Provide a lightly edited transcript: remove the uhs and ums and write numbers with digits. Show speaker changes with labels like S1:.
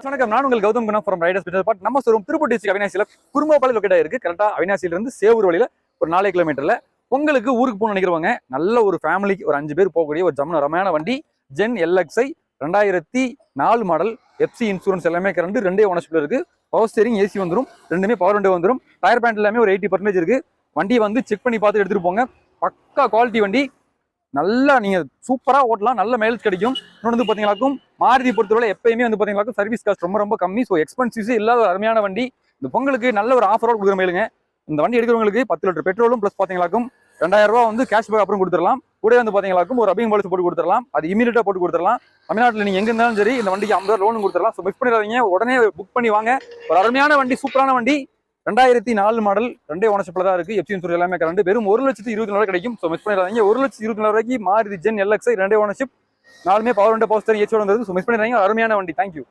S1: வணக்கம், நான் உங்கள் Gautham Guna from Riders business part. நம்ம ஷோரூம் திருப்பூர் டிஸ்ட்ரிக்ட் அவினாசியில குறும்பபாளையம் லொக்கேட் இருக்கு. கரெக்டா அவினாசியில இருந்து சேவூர் வழியில ஒரு 4 கிலோமீட்டர்ல. உங்களுக்கு ஊருக்கு போகணும்னு நினைக்கிறவங்க, நல்ல ஒரு ஃபேமிலிக்கு ஒரு 5 பேர் போகக்கூடிய ஒரு ரமையான வண்டி Zen LXi 2004 model. FC insurance எல்லாமே கரண்ட், 2 ஓனர்ஷிப்ல இருக்கு. பவர் ஸ்டீரிங், ஏசி வந்துடும், ரெண்டுமே பவர் விண்டோ வந்துடும். டயர் பேண்ட் எல்லாமே ஒரு 80% இருக்கு. வண்டி வந்து செக் பண்ணி பார்த்து எடுத்துட்டு போங்க. பக்கா குவாலிட்டி வண்டி, நல்லா நீங்க சூப்பரா ஓட்டலாம், நல்ல மைலேஜ் கிடைக்கும். இன்னொன்று வந்து பாத்தீங்களாக்கும் மாருதி பொறுத்தவரை எப்பயுமே வந்து பாத்தீங்களாக்கும் சர்வீஸ் காஸ்ட் ரொம்ப கம்மி. ஸோ எக்ஸ்பென்சிவ்ஸ் இல்லாத அருமையான வண்டி. இந்த பொங்கலுக்கு நல்ல ஒரு ஆஃபரோட கொடுக்குற மேலுங்க. இந்த வண்டி எடுக்கிறவங்களுக்கு 10 லிட்டர் பெட்ரோலும் பிளஸ் பாத்தீங்களாக்கும் 2000 ரூபா வந்து கேஷ்பேக் அப்புறம் கொடுத்துடலாம். கூட வந்து பாத்தீங்களாக்கும் ஒரு அபிங் பாலிசி போட்டு கொடுத்துடலாம். அது இமீடியட்டா போட்டு கொடுத்துடலாம். தமிழ்நாட்டில் நீங்க எங்க இருந்தாலும் சரி இந்த வண்டிக்கு 50 லோன் கொடுத்துடலாம். ஸோ மிஸ் பண்ணிடாதீங்க, உடனே புக் பண்ணி வாங்க. ஒரு அருமையான வண்டி, சூப்பரான வண்டி, 2004 மாடல், 2 ஓனர்ஷிப்ல தான் இருக்கு. FC இன்சூரன்ஸ் எல்லாமே கரண்ட், வெறும் 1,24,000 கிடைக்கும். ஸோ மிஸ் பண்ணிடாதீங்க. 1,24,000 மாருதி ஜென் LXi 2 ஓனர்ஷிப், 4மே power window, power steering, AC வந்துருக்கு. ஸோ மிஸ் பண்ணிடாதீங்க, அருமையான வண்டி. தேங்க்யூ.